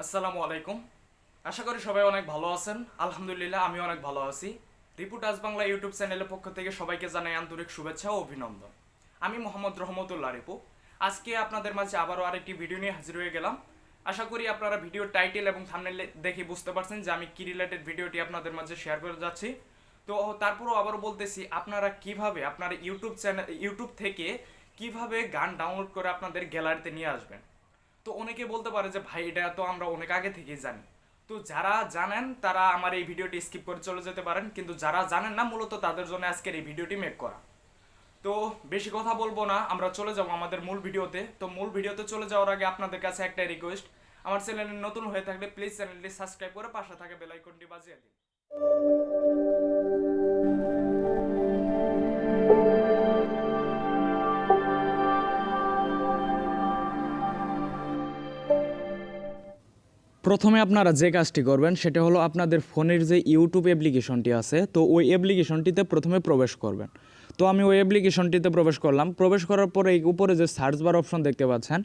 আসসালামু আলাইকুম। আশা করি সবাই অনেক ভালো আছেন। আলহামদুলিল্লাহ আমি অনেক ভালো আছি। রিপু টাচ বাংলা ইউটিউব চ্যানেলের পক্ষ থেকে সবাইকে জানাই আন্তরিক শুভেচ্ছা ও অভিনন্দন। আমি মোহাম্মদ রহমতুল্লাহ রিপু। আজকে আপনাদের মাঝে আবারও আরেকটি ভিডিও নিয়ে হাজির হয়ে গেলাম। আশা করি আপনারা ভিডিওর টাইটেল এবং থাম্বনেল দেখে বুঝতে পারছেন যে আমি কি রিলেটেড ভিডিওটি আপনাদের মাঝে শেয়ার করে যাচ্ছি। তো তারপরও আবারও বলতেছি, আপনারা কিভাবে আপনার ইউটিউব থেকে কিভাবে গান ডাউনলোড করে আপনাদের গ্যালারিতে নিয়ে আসবেন। তো অনেকে বলতে পারে যে ভাই এটা তো আমরা অনেক আগে থেকেই জানি। তো যারা জানেন তারা আমার এই ভিডিওটি স্কিপ করে চলে যেতে পারেন, কিন্তু যারা জানেন না মূলত তাদের জন্য আজকের এই ভিডিওটি মেক করা। তো বেশি কথা বলবো না, আমরা চলে যাব আমাদের মূল ভিডিওতে। তো মূল ভিডিওতে চলে যাওয়ার আগে আপনাদের কাছে একটা রিকোয়েস্ট, আমার চ্যানেলে নতুন হয়ে থাকলে প্লিজ চ্যানেলটি সাবস্ক্রাইব করে পাশে থাকা বেল আইকনটি বাজিয়ে দিন। প্রথমে আপনারা যে কাজটি করবেন সেটা হলো আপনাদের ফোনের যে ইউটিউব অ্যাপ্লিকেশনটি আছে, তো ওই অ্যাপ্লিকেশনটিতে প্রথমে প্রবেশ করবেন। তো আমি ওই অ্যাপ্লিকেশনটিতে প্রবেশ করলাম। প্রবেশ করার পরে এই উপরে যে সার্চ বার অপশন দেখতে পাচ্ছেন,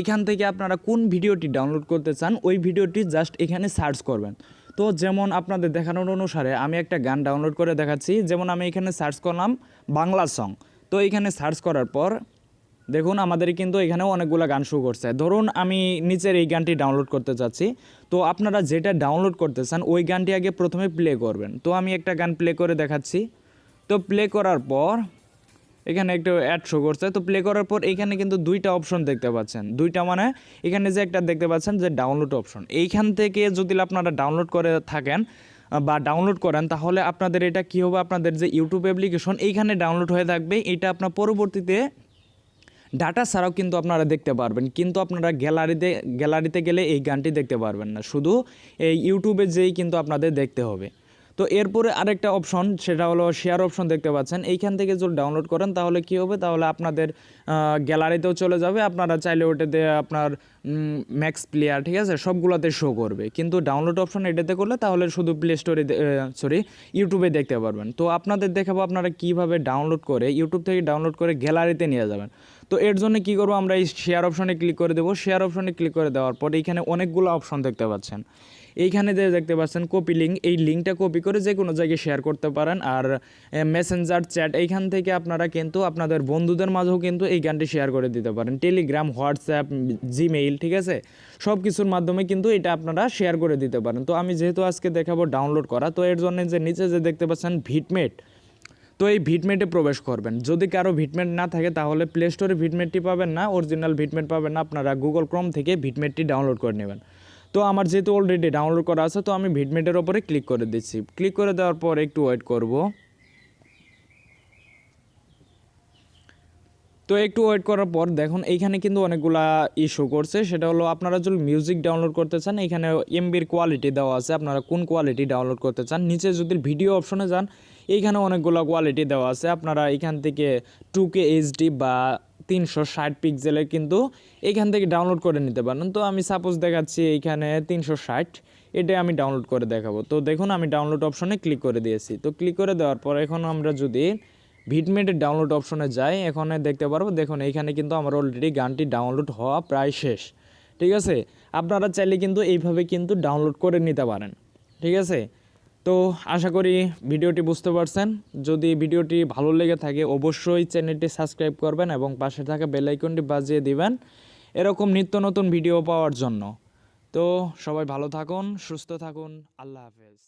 এখান থেকে আপনারা কোন ভিডিওটি ডাউনলোড করতে চান ওই ভিডিওটি জাস্ট এখানে সার্চ করবেন। তো যেমন আপনাদের দেখানোর অনুসারে আমি একটা গান ডাউনলোড করে দেখাচ্ছি। যেমন আমি এখানে সার্চ করলাম বাংলা সং। তো এখানে সার্চ করার পর দেখুন আমাদের কিন্তু এখানেও অনেকগুলো গান শো করছে। ধরুন আমি নিচের এই গানটি ডাউনলোড করতে চাচ্ছি। তো আপনারা যেটা ডাউনলোড করতে চান ওই গানটি আগে প্রথমে প্লে করবেন। তো আমি একটা গান প্লে করে দেখাচ্ছি। তো প্লে করার পর এখানে একটু অ্যাড শো করছে। তো প্লে করার পর এখানে কিন্তু দুইটা অপশন দেখতে পাচ্ছেন। দুইটা মানে এখানে যে একটা দেখতে পাচ্ছেন যে ডাউনলোড অপশন, এইখান থেকে যদি আপনারা ডাউনলোড করে থাকেন বা ডাউনলোড করেন তাহলে আপনাদের এটা কী হবে, আপনাদের যে ইউটিউব অ্যাপ্লিকেশন এইখানে ডাউনলোড হয়ে থাকবে। এটা আপনার পরবর্তীতে ডাটা ছাড়াও কিন্তু আপনারা দেখতে পারবেন, কিন্তু আপনারা গ্যালারিতে গেলে এই গানটি দেখতে পারবেন না, শুধু এই ইউটিউবে যেই কিন্তু আপনাদের দেখতে হবে। তো এরপরে আরেকটা অপশন, সেটা হলো শেয়ার অপশন দেখতে পাচ্ছেন। এইখান থেকে যদি ডাউনলোড করেন তাহলে কি হবে, তাহলে আপনাদের গ্যালারিতেও চলে যাবে। আপনারা চাইলে ওটাতে আপনার ম্যাক্স প্লেয়ার, ঠিক আছে, সবগুলোতে শো করবে। কিন্তু ডাউনলোড অপশন এটাতে করলে তাহলে শুধু প্লে স্টোরে ইউটিউবে দেখতে পারবেন। তো আপনাদের দেখাবো আপনারা কীভাবে ডাউনলোড করে ইউটিউব থেকে ডাউনলোড করে গ্যালারিতে নিয়ে যাবেন। তো এর জন্য কী করবো, আমরা এই শেয়ার অপশনে ক্লিক করে দেবো। শেয়ার অপশনে ক্লিক করে দেওয়ার পর এইখানে অনেকগুলো অপশন দেখতে পাচ্ছেন। এইখানে যে দেখতে পাচ্ছেন কপি লিঙ্ক, এই লিঙ্কটা কপি করে যে কোনো জায়গায় শেয়ার করতে পারেন। আর মেসেঞ্জার চ্যাট, এইখান থেকে আপনারা কিন্তু আপনাদের বন্ধুদের মাঝেও কিন্তু এই গানটি শেয়ার করে দিতে পারেন। টেলিগ্রাম, হোয়াটসঅ্যাপ, জিমেইল, ঠিক আছে, সব কিছুর মাধ্যমে কিন্তু এটা আপনারা শেয়ার করে দিতে পারেন। তো আমি যেহেতু আজকে দেখাবো ডাউনলোড করা, তো এর জন্য যে নিচে যে দেখতে পাচ্ছেন ভিটমেট, তো এই ভিটমেটে প্রবেশ করবেন। যদি কারো ভিটমেট না থাকে তাহলে প্লে স্টোরে ভিটমেটটি পাবেন না, অরিজিনাল ভিটমেট পাবেন না, আপনারা গুগল ক্রোম থেকে ভিটমেটটি ডাউনলোড করে নেবেন। তো আমার যেহেতু অলরেডি ডাউনলোড করা আছে, তো আমি ভিটমেটের ওপরে ক্লিক করে দিচ্ছি। ক্লিক করে দেওয়ার পর একটু ওয়েট করব। তো একটু ওয়েট করার পর দেখুন এইখানে কিন্তু অনেকগুলা ইস্যু করছে। সেটা হলো আপনারা যদি মিউজিক ডাউনলোড করতে চান, এখানে এমবির কোয়ালিটি দেওয়া আছে, আপনারা কোন কোয়ালিটি ডাউনলোড করতে চান। নিচে যদি ভিডিও অপশনে যান, এইখানে অনেকগুলো কোয়ালিটি দেওয়া আছে। আপনারা এখান থেকে 2K HD বা 360 পিক্সেলের কিন্তু এইখান থেকে ডাউনলোড করে নিতে পারেন। তো আমি সাপোজ দেখাচ্ছি এইখানে 360, এটাই আমি ডাউনলোড করে দেখাবো। তো দেখুন আমি ডাউনলোড অপশনে ক্লিক করে দিয়েছি। তো ক্লিক করে দেওয়ার পর এখন আমরা যদি ভিটমেটের ডাউনলোড অপশনে যাই, এখানে দেখতে পারবো, দেখুন এইখানে কিন্তু আমার অলরেডি গানটি ডাউনলোড হওয়া প্রায় শেষ, ঠিক আছে। আপনারা চাইলে কিন্তু এইভাবে কিন্তু ডাউনলোড করে নিতে পারেন, ঠিক আছে। তো আশা করি ভিডিওটি বুঝতে পারছেন। যদি ভিডিওটি ভালো লেগে থাকে অবশ্যই চ্যানেলটি সাবস্ক্রাইব করবেন এবং পাশে থাকা বেল আইকনটি বাজিয়ে দিবেন এরকম নিত্য নতুন ভিডিও পাওয়ার জন্য। তো সবাই ভালো থাকুন, সুস্থ থাকুন, আল্লাহ হাফেজ।